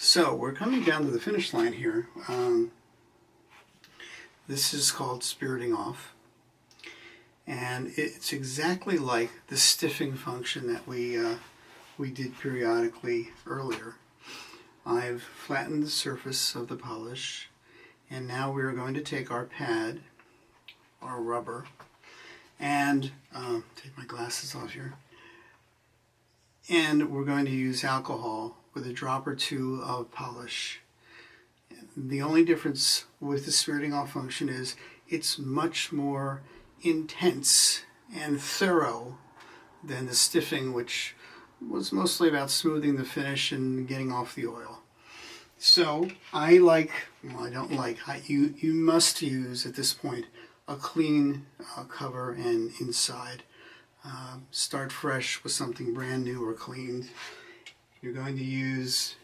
So we're coming down to the finish line here. This is called spiriting off, and it's exactly like the stiffing function that we did periodically earlier. I've flattened the surface of the polish, and now we're going to take our pad, our rubber, and take my glasses off here, and we're going to use alcohol with a drop or two of polish. The only difference with the spiriting off function is it's much more intense and thorough than the stiffing, which was mostly about smoothing the finish and getting off the oil. So I you must use at this point a clean cover and inside. Start fresh with something brand new or cleaned. You're going to use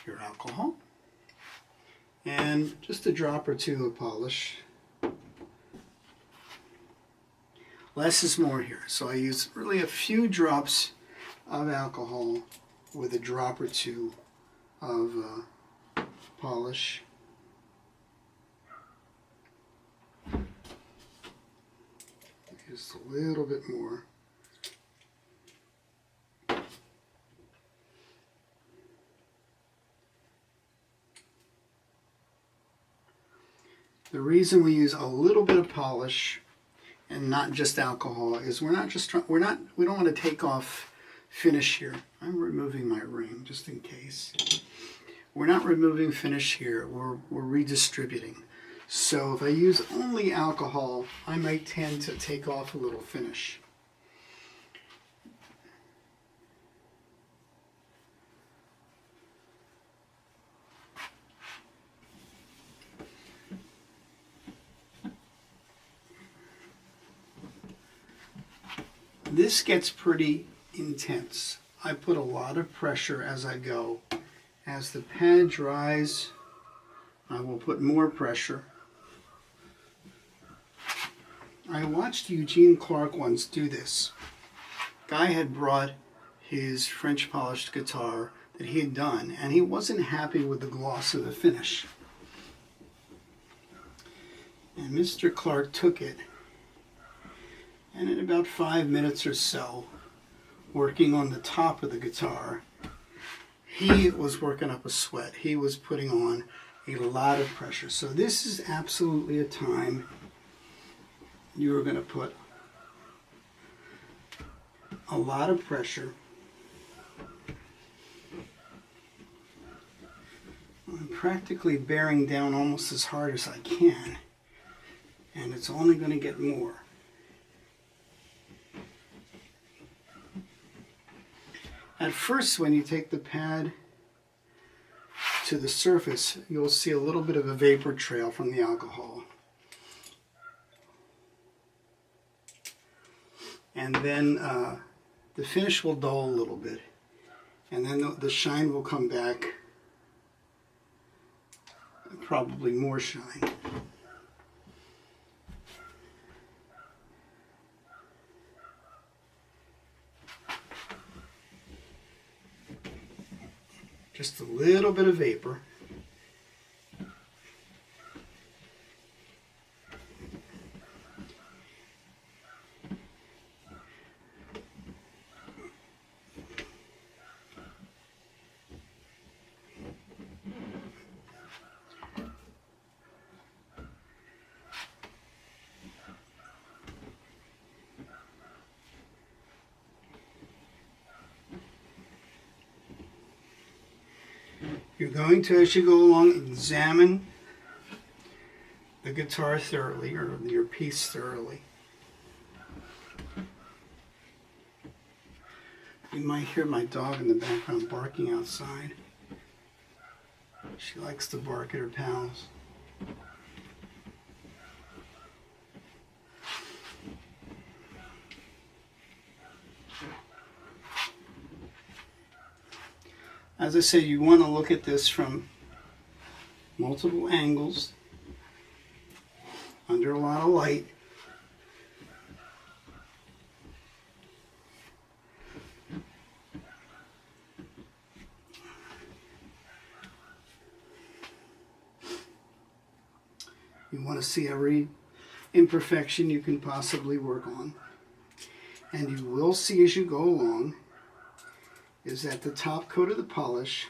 your alcohol and just a drop or two of polish. Less is more here, so I use really a few drops of alcohol with a drop or two of polish. Just a little bit more. The reason we use a little bit of polish and not just alcohol is we don't want to take off finish here. I'm removing my ring just in case. We're not removing finish here, we're redistributing. So if I use only alcohol, I might tend to take off a little finish. This gets pretty intense. I put a lot of pressure as I go. As the pad dries, I will put more pressure. I watched Eugene Clark once do this. Guy had brought his French polished guitar that he had done, and he wasn't happy with the gloss of the finish. And Mr. Clark took it, and in about 5 minutes or so, working on the top of the guitar, he was working up a sweat. He was putting on a lot of pressure. So this is absolutely a time you are going to put a lot of pressure. I'm practically bearing down almost as hard as I can, and it's only going to get more. At first, when you take the pad to the surface, you'll see a little bit of a vapor trail from the alcohol. And then the finish will dull a little bit. And then the shine will come back, probably more shine. Just a little bit of vapor. You're going to, as you go along, examine the guitar thoroughly, or your piece thoroughly. You might hear my dog in the background barking outside. She likes to bark at her pals. As I say, you want to look at this from multiple angles, under a lot of light. You want to see every imperfection you can possibly work on. And you will see as you go along is that the top coat of the polish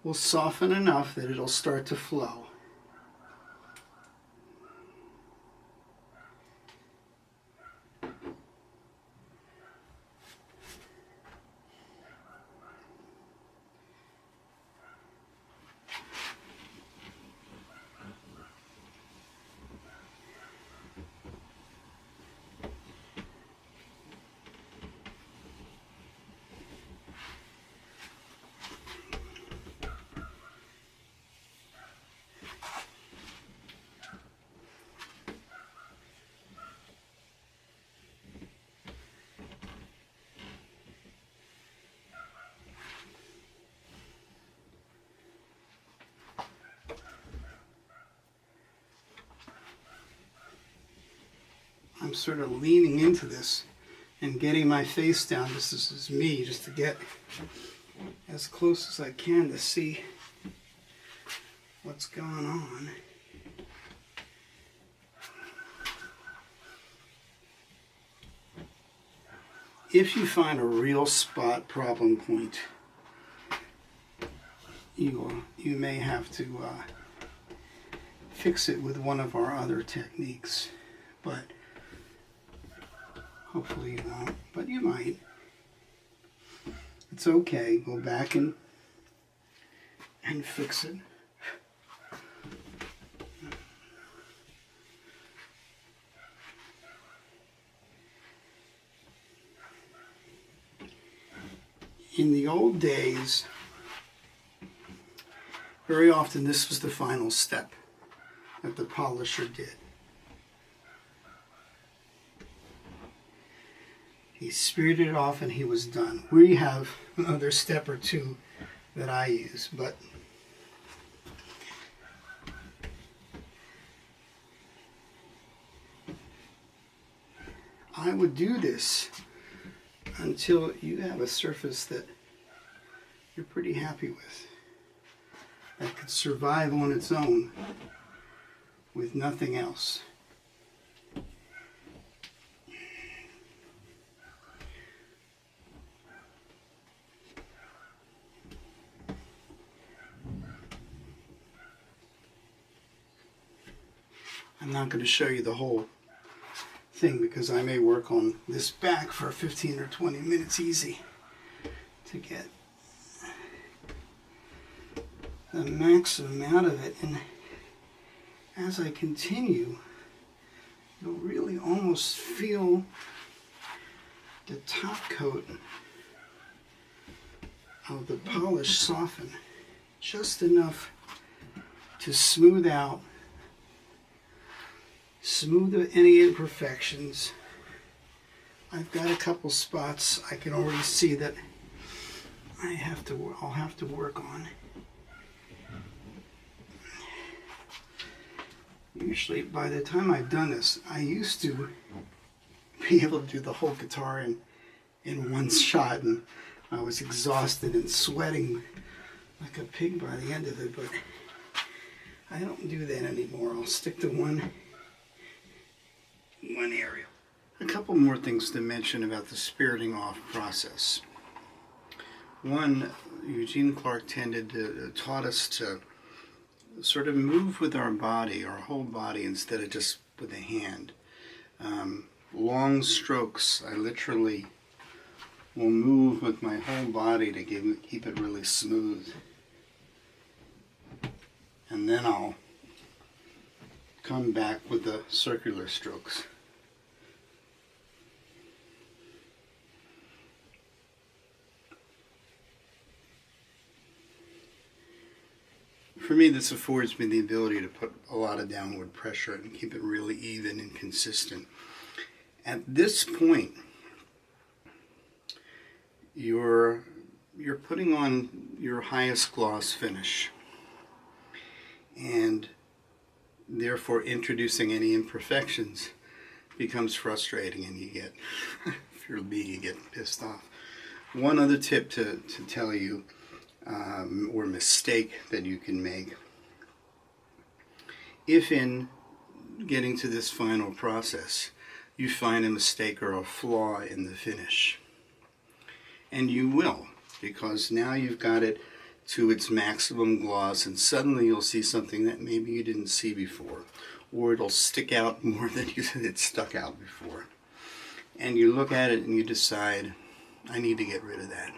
will soften enough that it'll start to flow. I'm sort of leaning into this and getting my face down. This is me, just to get as close as I can to see what's going on. If you find a real spot problem point, you may have to fix it with one of our other techniques, but hopefully you won't, but you might. It's okay. Go back and fix it. In the old days, very often this was the final step that the polisher did. He speared it off and he was done. We have another step or two that I use, but I would do this until you have a surface that you're pretty happy with, that could survive on its own with nothing else. I'm not going to show you the whole thing because I may work on this back for 15 or 20 minutes easy to get the maximum out of it. And as I continue, you'll really almost feel the top coat of the polish soften just enough to smooth out any imperfections. I've got a couple spots I can already see that I'll have to work on. Usually by the time I've done this, I used to be able to do the whole guitar in one shot, and I was exhausted and sweating like a pig by the end of it, but I don't do that anymore. I'll stick to one area. A couple more things to mention about the spiriting off process. One, Eugene Clark taught us to sort of move with our body, our whole body, instead of just with a hand. Long strokes, I literally will move with my whole body to keep it really smooth. And then I'll come back with the circular strokes. For me, this affords me the ability to put a lot of downward pressure and keep it really even and consistent. At this point, you're putting on your highest gloss finish, and therefore introducing any imperfections becomes frustrating, and you get, if you're me, you get pissed off. One other tip to tell you, or mistake that you can make: if in getting to this final process, you find a mistake or a flaw in the finish. And you will, because now you've got it to its maximum gloss, and suddenly you'll see something that maybe you didn't see before, or it'll stick out more than it stuck out before. And you look at it and you decide, I need to get rid of that.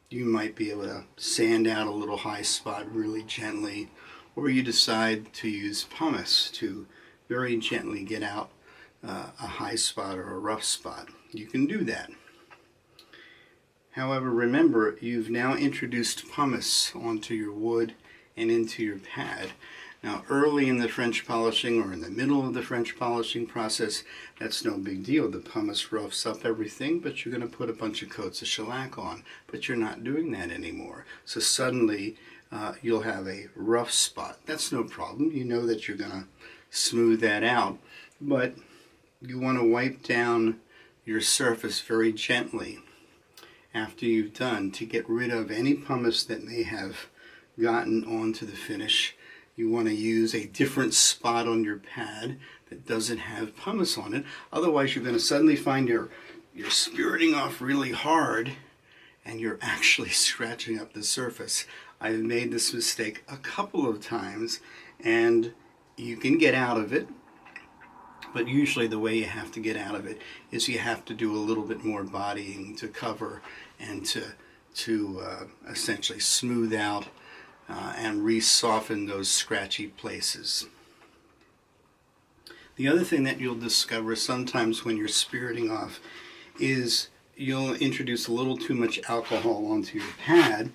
You might be able to sand out a little high spot really gently, or you decide to use pumice to very gently get out a high spot or a rough spot. You can do that. However, remember, you've now introduced pumice onto your wood and into your pad. Now, early in the French polishing or in the middle of the French polishing process, that's no big deal. The pumice roughs up everything, but you're going to put a bunch of coats of shellac on. But you're not doing that anymore. So suddenly, you'll have a rough spot. That's no problem. You know that you're going to smooth that out. But you want to wipe down your surface very gently after you've done to get rid of any pumice that may have gotten onto the finish. You want to use a different spot on your pad that doesn't have pumice on it. Otherwise, you're going to suddenly find you're spiriting off really hard and you're actually scratching up the surface. I've made this mistake a couple of times, and you can get out of it. But usually the way you have to get out of it is you have to do a little bit more bodying to cover and to essentially smooth out and re-soften those scratchy places. The other thing that you'll discover sometimes when you're spiriting off is you'll introduce a little too much alcohol onto your pad.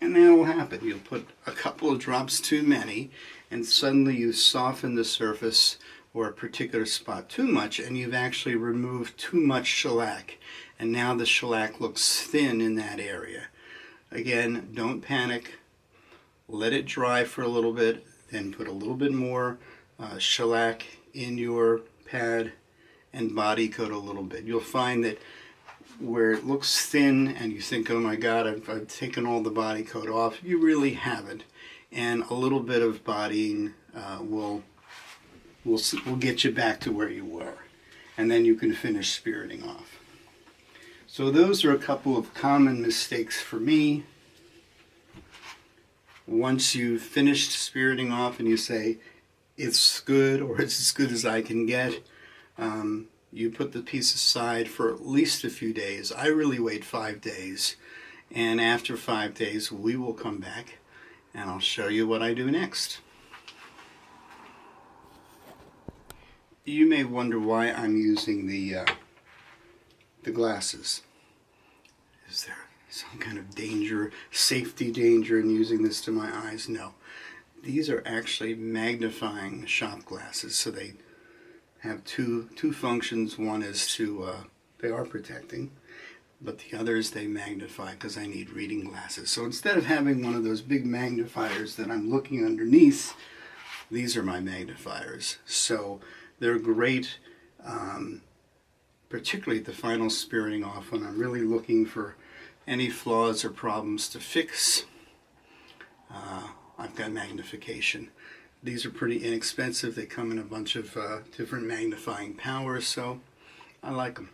And that will happen. You'll put a couple of drops too many, and suddenly you soften the surface or a particular spot too much, and you've actually removed too much shellac. And now the shellac looks thin in that area. Again, don't panic. Let it dry for a little bit, then put a little bit more shellac in your pad and body coat a little bit. You'll find that where it looks thin and you think, oh my God, I've taken all the body coat off, you really haven't. And a little bit of bodying will get you back to where you were. And then you can finish spiriting off. So those are a couple of common mistakes for me. Once you've finished spiriting off and you say, it's good, or it's as good as I can get, you put the piece aside for at least a few days. I really wait 5 days. And after 5 days, we will come back and I'll show you what I do next. You may wonder why I'm using the glasses. Is there some kind of danger, safety danger in using this to my eyes? No. These are actually magnifying shop glasses, so they have two functions. One is they are protecting, but the other is they magnify because I need reading glasses. So instead of having one of those big magnifiers that I'm looking underneath, these are my magnifiers. So they're great, particularly at the final spiriting off when I'm really looking for any flaws or problems to fix. I've got magnification. These are pretty inexpensive. They come in a bunch of different magnifying powers, so I like them.